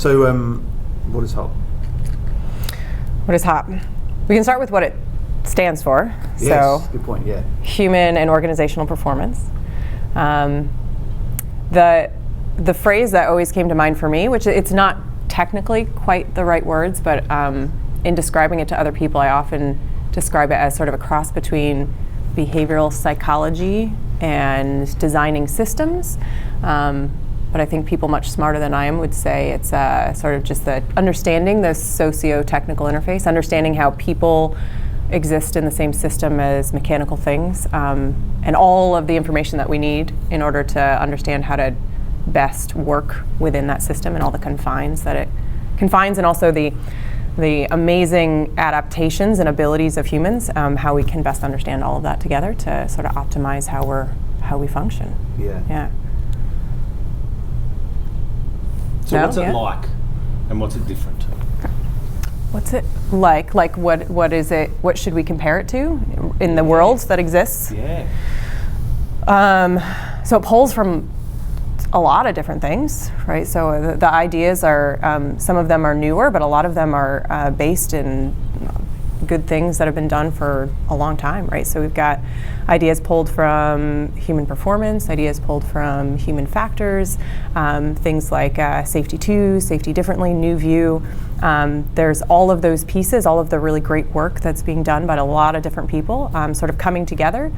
So, what is H.O.P? What is H.O.P? We can start with what it stands for. Yes, so, good point, yeah. Human and organizational performance. The phrase that always came to mind for me, which it's not technically quite the right words, but in describing it to other people, I often describe it as sort of a cross between behavioral psychology and designing systems. But I think people much smarter than I am would say it's sort of just the understanding the socio-technical interface, understanding how people exist in the same system as mechanical things, and all of the information that we need in order to understand how to best work within that system and all the confines that it confines, and also the amazing adaptations and abilities of humans, how we can best understand all of that together to sort of optimize how we function. Yeah. So what's it like, and what's it different? What's it like? Like what is it? What should we compare it to in the world that exists? Yeah. So it pulls from a lot of different things, right? So the ideas are, some of them are newer, but a lot of them are based in good things that have been done for a long time, right? So we've got ideas pulled from human performance, ideas pulled from human factors, things like safety to, safety differently, new view. There's all of those pieces, all of the really great work that's being done by a lot of different people, sort of coming together.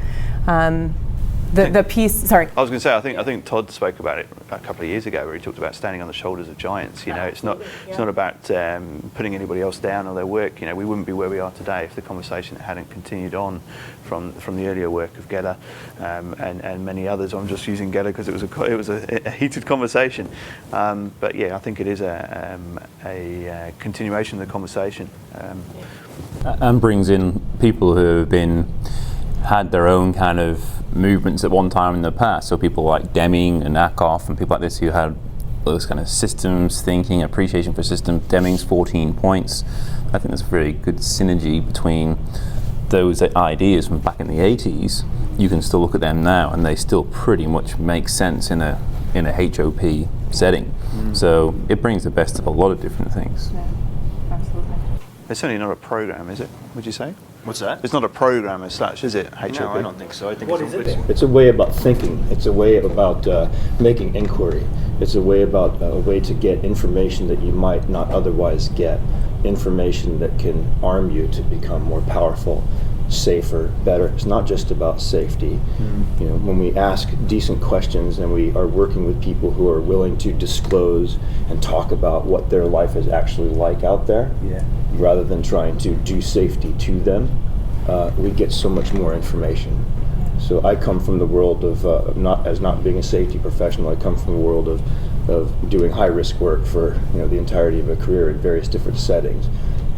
The piece, sorry. I was going to say, I think Todd spoke about it a couple of years ago, where he talked about standing on the shoulders of giants. You know, it's not about putting anybody else down or their work. You know, we wouldn't be where we are today if the conversation hadn't continued on from the earlier work of Geller and many others. I'm just using Geller because it was a heated conversation. But yeah, I think it is a continuation of the conversation. And brings in people who have had their own kind of movements at one time in the past. So people like Deming and Ackoff and people like this who had those kind of systems thinking, appreciation for systems. Deming's 14 points. I think there's a very good synergy between those ideas from back in the 80s. You can still look at them now and they still pretty much make sense in a H.O.P setting. So it brings the best of a lot of different things. Yeah, absolutely. It's certainly not a program, is it? Would you say? What's that? It's not a program as such, is it? H.O.P? No, I don't think so. I think It's a way about thinking. It's a way about making inquiry. It's a way about a way to get information that you might not otherwise get. Information that can arm you to become more powerful, safer, better. It's not just about safety. You know, when we ask decent questions and we are working with people who are willing to disclose and talk about what their life is actually like out there, rather than trying to do safety to them, we get so much more information. So I come from the world of not being a safety professional. I come from the world of doing high risk work for the entirety of a career in various different settings.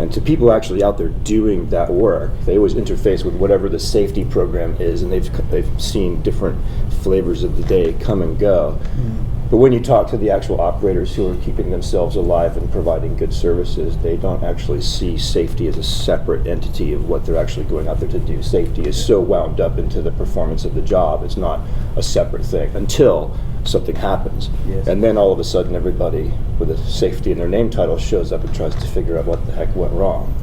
And to people actually out there doing that work, they always interface with whatever the safety program is, and they've seen different flavors of the day come and go. But when you talk to the actual operators who are keeping themselves alive and providing good services, they don't actually see safety as a separate entity of what they're actually going out there to do. Safety is so wound up into the performance of the job, it's not a separate thing until something happens. And then all of a sudden everybody with a safety in their name title shows up and tries to figure out what the heck went wrong.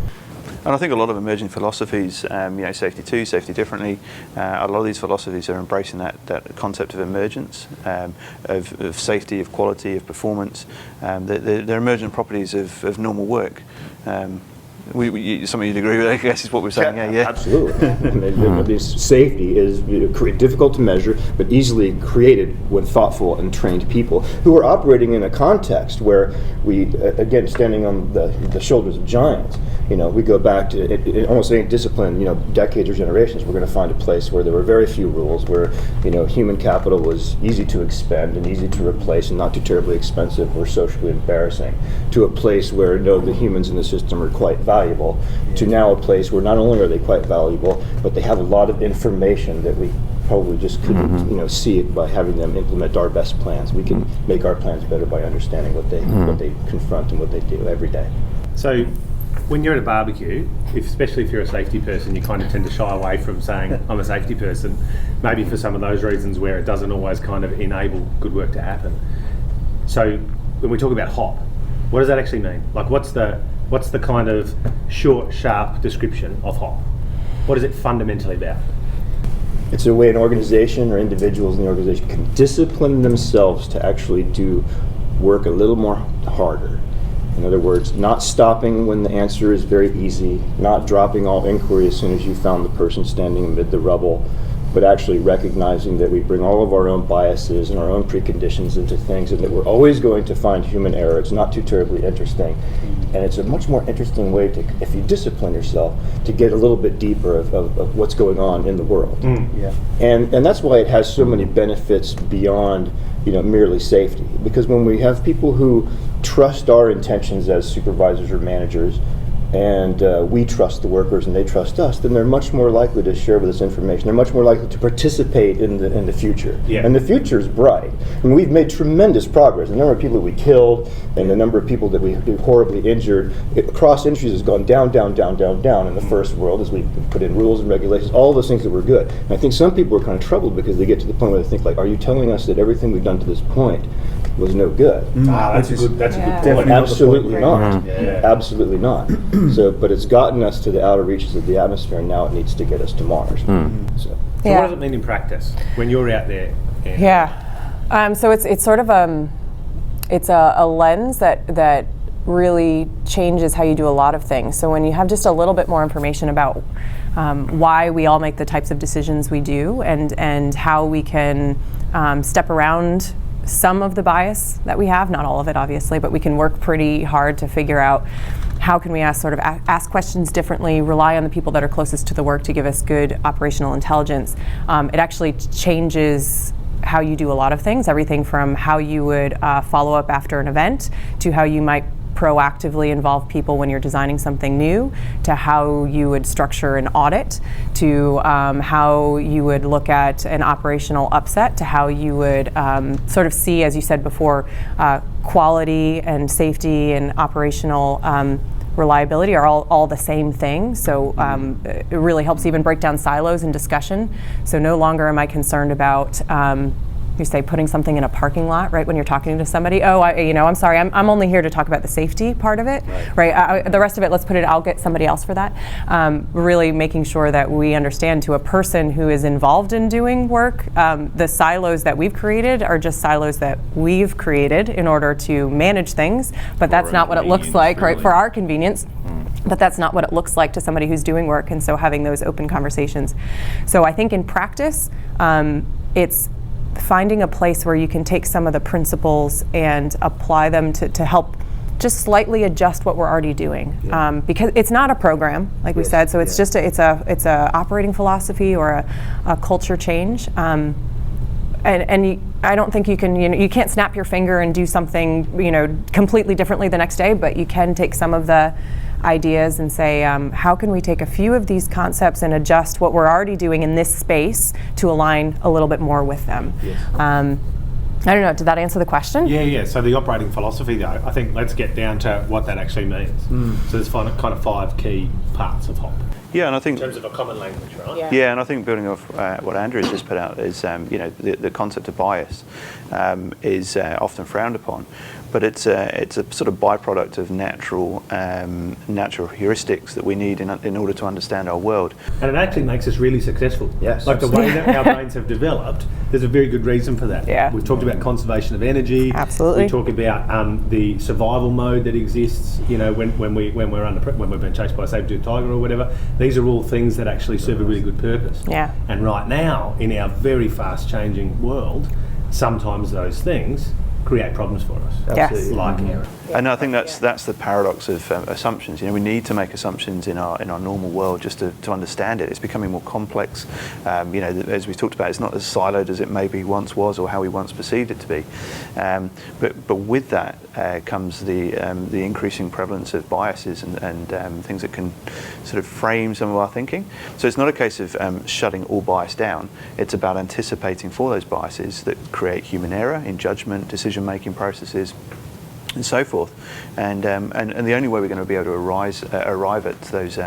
And I think a lot of emerging philosophies, safety to, safety differently, a lot of these philosophies are embracing that concept of emergence, of safety, of quality, of performance. They're emergent properties of normal work. Something you'd agree with, I guess, is what we're saying. Yeah. Absolutely. Safety is difficult to measure, but easily created when thoughtful and trained people who are operating in a context where we, again, standing on the shoulders of giants. We go back to almost any discipline, decades or generations, we're going to find a place where there were very few rules, where, human capital was easy to expend and easy to replace and not too terribly expensive or socially embarrassing, to a place where, the humans in the system are quite valuable, to now a place where not only are they quite valuable, but they have a lot of information that we probably just couldn't, see it by having them implement our best plans. We can make our plans better by understanding what they confront and what they do every day. So, when you're at a barbecue, especially if you're a safety person, you kind of tend to shy away from saying, I'm a safety person, maybe for some of those reasons where it doesn't always kind of enable good work to happen. So when we talk about H.O.P, What does that actually mean? Like, what's the kind of short, sharp description of HOP? What is it fundamentally about? It's a way an organization or individuals in the organization can discipline themselves to actually do work a little more harder. In other words, not stopping when the answer is very easy, not dropping all inquiry as soon as you found the person standing amid the rubble, but actually recognizing that we bring all of our own biases and our own preconditions into things, and that we're always going to find human error. It's not too terribly interesting. And it's a much more interesting way to, if you discipline yourself, to get a little bit deeper of what's going on in the world. Yeah. And that's why it has so many benefits beyond, merely safety. Because when we have people who trust our intentions as supervisors or managers, and we trust the workers and they trust us, then they're much more likely to share with us information. They're much more likely to participate in the future. Yeah. And the future is bright. And we've made tremendous progress. The number of people we killed and the number of people that we horribly injured across industries has gone down, down, down, down, down in the first world as we put in rules and regulations, all those things that were good. And I think some people are kind of troubled because they get to the point where they think, like, are you telling us that everything we've done to this point was no good? That's a good point. Absolutely not. Yeah. Absolutely not. But it's gotten us to the outer reaches of the atmosphere, and now it needs to get us to Mars. So So what does it mean in practice when you're out there? So it's sort of it's a lens that really changes how you do a lot of things. So when you have just a little bit more information about why we all make the types of decisions we do, and how we can step around some of the bias that we have, not all of it obviously, but we can work pretty hard to figure out how can we ask questions differently, rely on the people that are closest to the work to give us good operational intelligence. It actually changes how you do a lot of things, everything from how you would follow up after an event, to how you might proactively involve people when you're designing something new, to how you would structure an audit, to how you would look at an operational upset, to how you would sort of see, as you said before, quality and safety and operational reliability are all the same thing. So it really helps even break down silos in discussion. So no longer am I concerned about you say putting something in a parking lot, right? When you're talking to somebody, I'm sorry, I'm only here to talk about the safety part of it, right? The rest of it, I'll get somebody else for that. Really making sure that we understand, to a person who is involved in doing work, the silos that we've created are just silos that we've created in order to manage things, but that's not what it looks like, right? For our convenience. But that's not what it looks like to somebody who's doing work, and so having those open conversations. So I think in practice, it's finding a place where you can take some of the principles and apply them to help just slightly adjust what we're already doing, because it's not a program, like we said. So it's just it's a operating philosophy or a culture change. I don't think you can you can't snap your finger and do something completely differently the next day, but you can take some of the ideas and say, how can we take a few of these concepts and adjust what we're already doing in this space to align a little bit more with them? I don't know, did that answer the question? Yeah. So the operating philosophy, though, I think let's get down to what that actually means. So there's kind of 5 key parts of HOP. Yeah, and I think in terms of a common language, right? Yeah, and I think building off what Andrew has just put out is, the concept of bias is often frowned upon, but it's a sort of byproduct of natural heuristics that we need in order to understand our world. And it actually makes us really successful. Yes, like the way that our brains have developed, there's a very good reason for that. Yeah. We've talked about conservation of energy. Absolutely. We talk about the survival mode that exists. When we've been chased by a saber-toothed tiger or whatever. These are all things that actually serve a really good purpose. Yeah. And right now, in our very fast-changing world, sometimes those things create problems for us. Yes. Like error. And I think that's the paradox of assumptions. We need to make assumptions in our normal world just to understand it. It's becoming more complex. As we talked about, it's not as siloed as it maybe once was, or how we once perceived it to be. But with that comes the increasing prevalence of biases and things that can sort of frame some of our thinking. So it's not a case of shutting all bias down. It's about anticipating for those biases that create human error in judgment, decision-making processes, and so forth. And the only way we're going to be able to arrive at those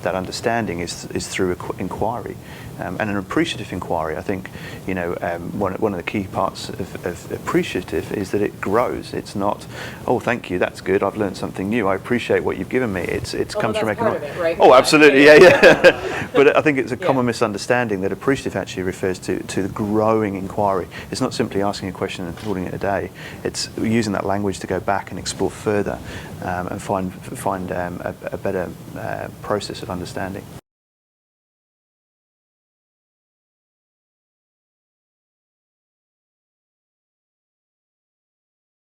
that understanding is through inquiry, and an appreciative inquiry. I think, you know, one of the key parts of appreciative is that it grows. It's not, oh, thank you, that's good, I've learned something new, I appreciate what you've given me. It's comes from part of it, right? Oh, absolutely, yeah. But I think it's a common misunderstanding that appreciative actually refers to the growing inquiry. It's not simply asking a question and calling it a day. It's using that language to go back and explore further, and find a better process of understanding.